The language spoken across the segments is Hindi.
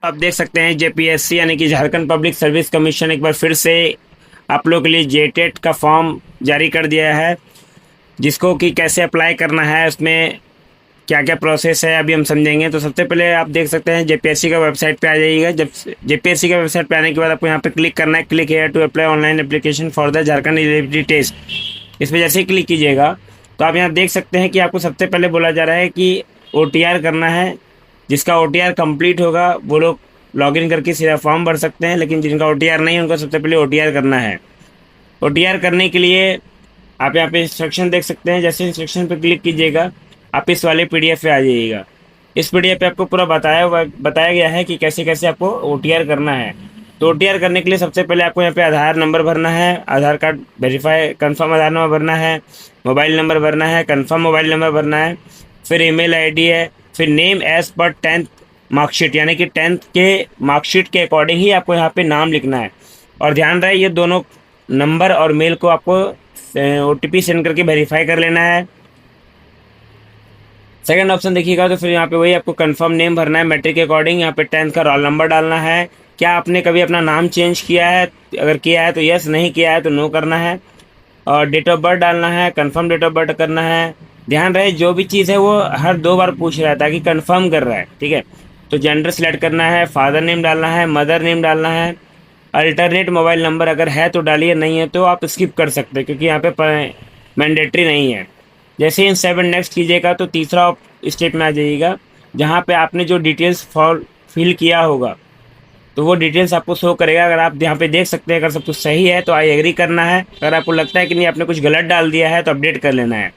आप देख सकते हैं जेपीएससी यानी कि झारखंड पब्लिक सर्विस कमीशन एक बार फिर से आप लोगों के लिए जेटेट का फॉर्म जारी कर दिया है, जिसको कि कैसे अप्लाई करना है, उसमें क्या क्या प्रोसेस है अभी हम समझेंगे। तो सबसे पहले आप देख सकते हैं जेपीएससी का वेबसाइट पे आ जाइएगा। जब जेपीएससी का वेबसाइट पे आने के बाद आपको यहाँ पे क्लिक करना है, click here to apply online application for the Jharkhand eligibility test. इस पर जैसे ही क्लिक कीजिएगा तो आप यहाँ देख सकते हैं कि आपको सबसे पहले बोला जा रहा है कि ओटीआर करना है। जिसका ओटीआर कंप्लीट होगा वो लोग लॉगिन करके सीधा फॉर्म भर सकते हैं, लेकिन जिनका ओटीआर नहीं है उनको सबसे पहले ओटीआर करना है। ओटीआर करने के लिए आप यहाँ पे इंस्ट्रक्शन देख सकते हैं। जैसे इंस्ट्रक्शन पे क्लिक कीजिएगा आप इस वाले पीडीएफ पे आ जाइएगा। इस पीडीएफ पे आपको पूरा बताया गया है कि कैसे कैसे आपको ओटीआर करना है। तो ओटीआर करने के लिए सबसे पहले आपको यहाँ पे आधार नंबर भरना है, आधार कार्ड वेरीफाई कन्फर्म आधार नंबर भरना है, मोबाइल नंबर भरना है, कन्फर्म मोबाइल नंबर भरना है, फिर ईमेल आईडी है, फिर name as per 10th marksheet यानी कि 10th के मार्कशीट के अकॉर्डिंग ही आपको यहाँ पे नाम लिखना है। और ध्यान रहे ये दोनों नंबर और मेल को आपको ओटीपी सेंड करके वेरीफाई कर लेना है। सेकंड ऑप्शन देखिएगा तो फिर यहाँ पे वही आपको कंफर्म नेम भरना है मैट्रिक के अकॉर्डिंग। यहाँ पे 10th का रोल नंबर डालना है। क्या आपने कभी अपना नाम चेंज किया है? अगर किया है तो यस, नहीं किया है तो नो करना है। और डेट ऑफ बर्थ डालना है, कंफर्म डेट ऑफ बर्थ करना है। ध्यान रहे जो भी चीज़ है वो हर 2 बार पूछ रहा है ताकि कंफर्म कर रहा है, ठीक है। तो जेंडर सिलेक्ट करना है, फादर नेम डालना है, मदर नेम डालना है। अल्टरनेट मोबाइल नंबर अगर है तो डालिए, नहीं है तो आप स्किप कर सकते हैं क्योंकि यहाँ पे मैंडेटरी नहीं है। जैसे ही इन 7 नेक्स्ट कीजिएगा तो तीसरा स्टेप में आ जाइएगा जहाँ पे आपने जो डिटेल्स फॉर फिल किया होगा तो वो डिटेल्स आपको शो करेगा। अगर आप यहाँ पे देख सकते हैं अगर सब कुछ सही है तो आई एग्री करना है। अगर आपको लगता है कि नहीं आपने कुछ गलत डाल दिया है तो अपडेट कर लेना है।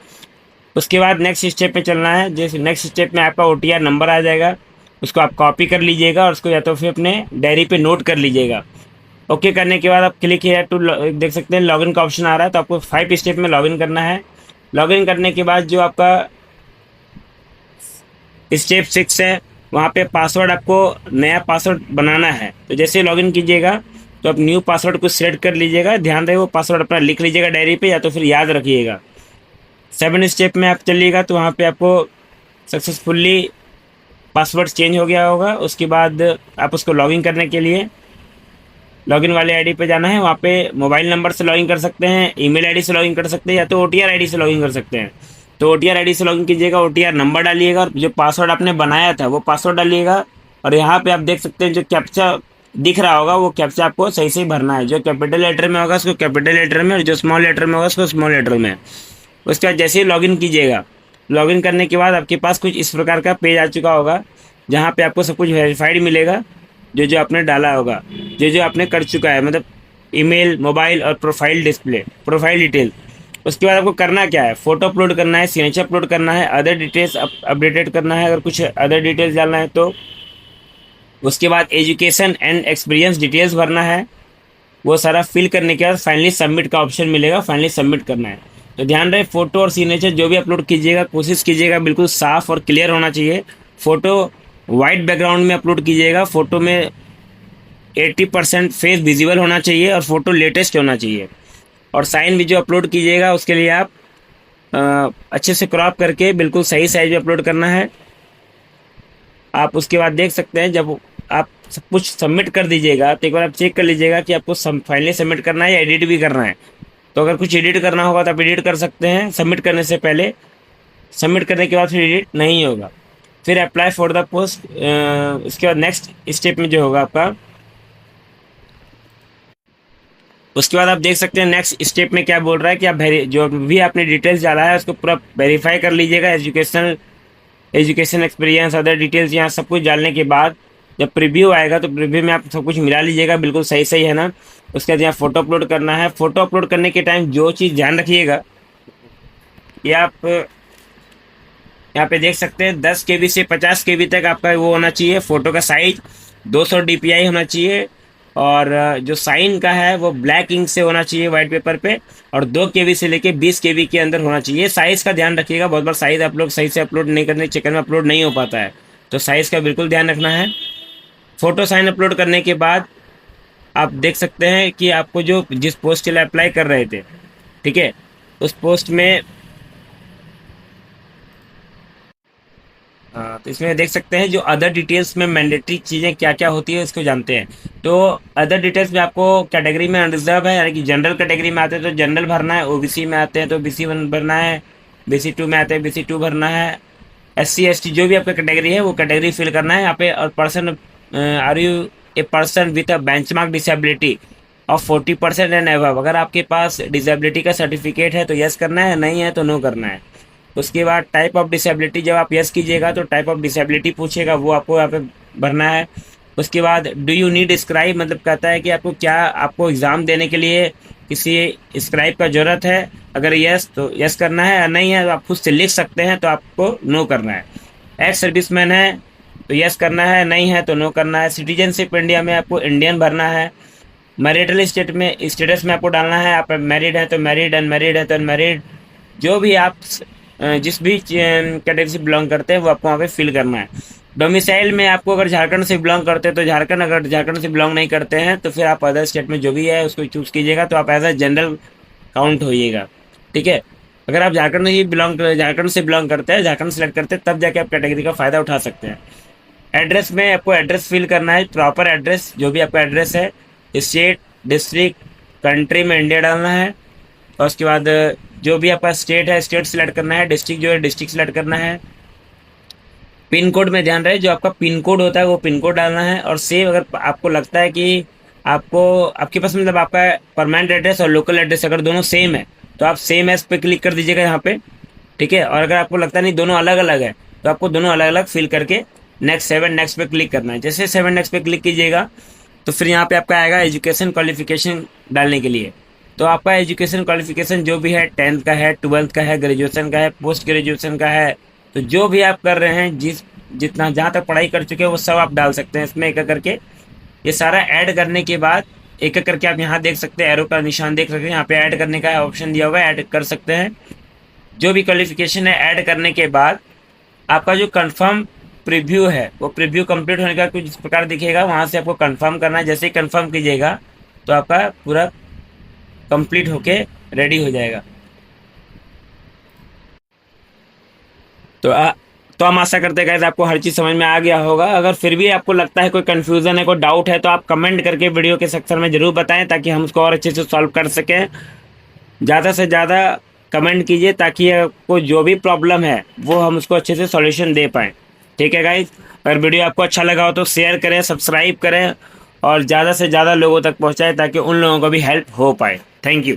उसके बाद नेक्स्ट स्टेप पे चलना है। जैसे नेक्स्ट स्टेप में आपका ओटीआर नंबर आ जाएगा, उसको आप कॉपी कर लीजिएगा और उसको या तो फिर अपने डायरी पे नोट कर लीजिएगा। ओके करने के बाद आप क्लिक हियर टू देख सकते हैं लॉगिन का ऑप्शन आ रहा है। तो आपको 5 स्टेप में लॉगिन करना है। लॉगिन करने के बाद जो आपका स्टेप 6 है वहाँ पे पासवर्ड आपको नया पासवर्ड बनाना है। तो जैसे लॉगिन कीजिएगा तो आप न्यू पासवर्ड को सिलेक्ट कर लीजिएगा। ध्यान रहे वो पासवर्ड अपना लिख लीजिएगा डायरी पे या तो फिर याद रखिएगा। 7 स्टेप में आप चलिएगा तो वहाँ पे आपको सक्सेसफुली पासवर्ड चेंज हो गया होगा। उसके बाद आप उसको लॉगिन करने के लिए लॉगिन वाले आईडी पे जाना है। वहाँ पे मोबाइल नंबर से लॉगिन कर सकते हैं, ईमेल आईडी से लॉगिन कर सकते हैं या तो ओटीआर आईडी से लॉगिन कर सकते हैं। तो ओटीआर आईडी से लॉगिन कीजिएगा, ओटीआर नंबर डालिएगा और जो पासवर्ड आपने बनाया था वो पासवर्ड डालिएगा। और यहाँ पे आप देख सकते हैं जो कैप्चा दिख रहा होगा वो कैप्चा आपको सही से भरना है। जो कैपिटल लेटर में होगा उसको कैपिटल लेटर में और जो स्मॉल लेटर में होगा उसको स्मॉल लेटर में। उसके बाद जैसे ही लॉगिन कीजिएगा, लॉगिन करने के बाद आपके पास कुछ इस प्रकार का पेज आ चुका होगा जहाँ पे आपको सब कुछ वेरीफाइड मिलेगा। जो जो आपने डाला होगा, जो जो आपने कर चुका है, मतलब ईमेल, मोबाइल और प्रोफाइल डिस्प्ले, प्रोफाइल डिटेल। उसके बाद आपको करना क्या है, फ़ोटो अपलोड करना है, सिग्नेचर अपलोड करना है, अदर डिटेल्स अपडेटेड करना है अगर कुछ अदर डिटेल्स डालना है तो। उसके बाद एजुकेशन एंड एक्सपीरियंस डिटेल्स भरना है। वो सारा फिल करने के बाद फाइनली सबमिट का ऑप्शन मिलेगा, फाइनली सबमिट करना है। तो ध्यान रहे फ़ोटो और सिग्नेचर जो भी अपलोड कीजिएगा कोशिश कीजिएगा बिल्कुल साफ़ और क्लियर होना चाहिए। फ़ोटो वाइट बैकग्राउंड में अपलोड कीजिएगा। फ़ोटो में 80% फेस विजिबल होना चाहिए और फ़ोटो लेटेस्ट होना चाहिए। और साइन भी जो अपलोड कीजिएगा उसके लिए आप अच्छे से क्रॉप करके बिल्कुल सही साइज में अपलोड करना है। आप उसके बाद देख सकते हैं जब आप सब कुछ सबमिट कर दीजिएगा तो एक बार आप चेक कर लीजिएगा कि आपको फाइनली सबमिट करना है या एडिट भी करना है। तो अगर कुछ एडिट करना होगा तो आप एडिट कर सकते हैं सबमिट करने से पहले। सबमिट करने के बाद फिर एडिट नहीं होगा। फिर अप्लाई फॉर द पोस्ट। इसके बाद नेक्स्ट स्टेप में जो होगा आपका, उसके बाद आप देख सकते हैं नेक्स्ट स्टेप में क्या बोल रहा है कि आप जो भी आपने डिटेल्स डाला है उसको पूरा वेरीफाई कर लीजिएगा। एजुकेशन एक्सपीरियंस, अदर डिटेल्स, यहाँ सब कुछ डालने के बाद जब प्रीव्यू आएगा तो प्रीव्यू में आप सब कुछ मिला लीजिएगा बिल्कुल सही सही है ना। उसके बाद यहाँ फ़ोटो अपलोड करना है। फ़ोटो अपलोड करने के टाइम जो चीज़ ध्यान रखिएगा, ये आप यहाँ पे देख सकते हैं 10 KB से 50 KB तक आपका वो होना चाहिए। फ़ोटो का साइज 200 DPI होना चाहिए। और जो साइन का है वो ब्लैक इंक से होना चाहिए वाइट पेपर पे। और 2 KB से लेके 20 KB के अंदर होना चाहिए। साइज़ का ध्यान रखिएगा, बहुत बार साइज़ आप लोग सही से अपलोड नहीं करने के चक्कर में अपलोड नहीं हो पाता है, तो साइज़ का बिल्कुल ध्यान रखना है। फ़ोटो साइन अपलोड करने के बाद आप देख सकते हैं कि आपको जो जिस पोस्ट के लिए अप्लाई कर रहे थे, ठीक है, उस पोस्ट में हाँ, तो इसमें देख सकते हैं जो अदर डिटेल्स में मैंडेटरी चीज़ें क्या क्या होती है इसको जानते हैं। तो अदर डिटेल्स में आपको कैटेगरी में अनरिजर्व है, यानी कि जनरल कैटेगरी में आते हैं तो जनरल भरना है, ओबीसी में आते हैं तो BC1 भरना है, BC2 में आते हैं BC2 भरना है, SC ST जो भी आपका कैटेगरी है वो कैटेगरी फिल करना है यहाँ पे। और person, are you a person with a benchmark disability of 40% and above, अगर आपके पास डिसेबिलिटी का सर्टिफिकेट है तो यस करना है, नहीं है तो नो करना है। उसके बाद टाइप ऑफ डिसेबिलिटी, जब आप यस कीजिएगा तो टाइप ऑफ डिसेबिलिटी पूछेगा, वो आपको यहाँ पे भरना है। उसके बाद डू यू नीड स्क्राइब, मतलब कहता है कि आपको क्या, आपको एग्ज़ाम देने के लिए किसी स्क्राइब का ज़रूरत है, अगर यस तो यस करना है, और नहीं है तो आप खुद से लिख सकते हैं तो आपको नो करना है। एक्स सर्विसमैन है तो यस करना है, नहीं है तो नो करना है। सिटीजनशिप इंडिया में आपको इंडियन भरना है। मैरिटल स्टेटस में आपको डालना है, आप मैरिड हैं तो मैरिड, अनमैरिड है तो अनमैरिड, जो भी आप जिस भी कैटेगरी से बिलोंग करते हैं वो आपको वहाँ पे फिल करना है। डोमिसाइल में आपको अगर झारखंड से बिलोंग करते हैं तो झारखंड, अगर झारखंड से बिलोंग नहीं करते हैं तो फिर आप अदर स्टेट में जो भी है उसको चूज़ कीजिएगा, तो आप एज अ जनरल काउंट होइएगा। ठीक है, अगर आप झारखंड से बिलोंग करते हैं, झारखंड सेलेक्ट करते हैं, तब जाके आप कैटेगरी का फ़ायदा उठा सकते हैं। एड्रेस में आपको एड्रेस फिल करना है, प्रॉपर एड्रेस जो भी आपका एड्रेस है, स्टेट, डिस्ट्रिक्ट, कंट्री में इंडिया डालना है। और उसके बाद जो भी आपका स्टेट है स्टेट सेलेक्ट करना है, डिस्ट्रिक्ट जो है डिस्ट्रिक्ट सेलेक्ट करना है। पिन कोड में ध्यान रहे, जो आपका पिन कोड होता है वो पिन कोड डालना है। और सेव, अगर आपको लगता है कि आपको, आपके पास मतलब आपका परमानेंट एड्रेस और लोकल एड्रेस अगर दोनों सेम है तो आप सेम एज पे क्लिक कर दीजिएगा यहाँ पे। ठीक है, और अगर आपको लगता नहीं दोनों अलग अलग है तो आपको दोनों अलग अलग फिल करके नेक्स्ट पे क्लिक करना है। जैसे 7 नेक्स्ट पे क्लिक कीजिएगा तो फिर यहाँ पे आपका आएगा एजुकेशन क्वालिफिकेशन डालने के लिए। तो आपका एजुकेशन क्वालिफिकेशन जो भी है, 10th का है, 12th का है, ग्रेजुएशन का है, पोस्ट ग्रेजुएशन का है, तो जो भी आप कर रहे हैं, जितना जहाँ तक पढ़ाई कर चुके हैं वो सब आप डाल सकते हैं इसमें एक एक करके। ये सारा ऐड करने के बाद एक एक करके आप यहाँ देख सकते हैं, एरो का निशान देख सकते हैं, यहाँ पे ऐड करने का ऑप्शन दिया हुआ है, ऐड कर सकते हैं जो भी क्वालिफिकेशन है। ऐड करने के बाद आपका जो कंफर्म प्रीव्यू है वो प्रीव्यू कंप्लीट होने का कुछ इस प्रकार दिखेगा, वहाँ से आपको कंफर्म करना है। जैसे ही कंफर्म कीजिएगा तो आपका पूरा कंप्लीट होके रेडी हो जाएगा। तो तो हम आशा करते हैं गाइस आपको हर चीज़ समझ में आ गया होगा। अगर फिर भी आपको लगता है कोई कन्फ्यूज़न है, कोई डाउट है, तो आप कमेंट करके वीडियो के सेक्शन में ज़रूर बताएं ताकि हम उसको और अच्छे से सॉल्व कर सकें। ज़्यादा से ज़्यादा कमेंट कीजिए ताकि आपको जो भी प्रॉब्लम है वो हम उसको अच्छे से सॉल्यूशन दे पाएँ। ठीक है गाइस, अगर वीडियो आपको अच्छा लगा हो तो शेयर करें, सब्सक्राइब करें और ज़्यादा से ज़्यादा लोगों तक पहुँचाएँ ताकि उन लोगों को भी हेल्प हो पाए। Thank you.